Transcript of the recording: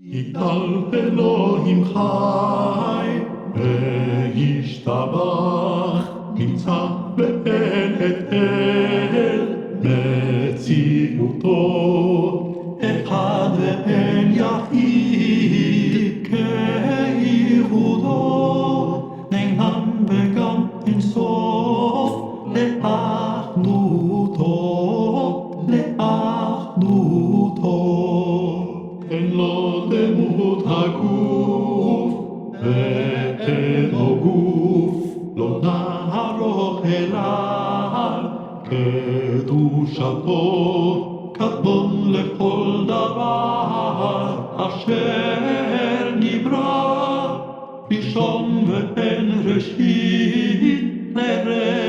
יגדל אלוהים חי וישתבח, נמצא ואין את אל מציאותו, אחד ואין יחיד כייחודו, נאמן וגם אין סוף לאחדותו, אין לו דמות הגוף ואינו גוף, לא נערוך אליו קדושתו, קדמון לכל דבר אשר נברא, ראשון ואין ראשית לרגע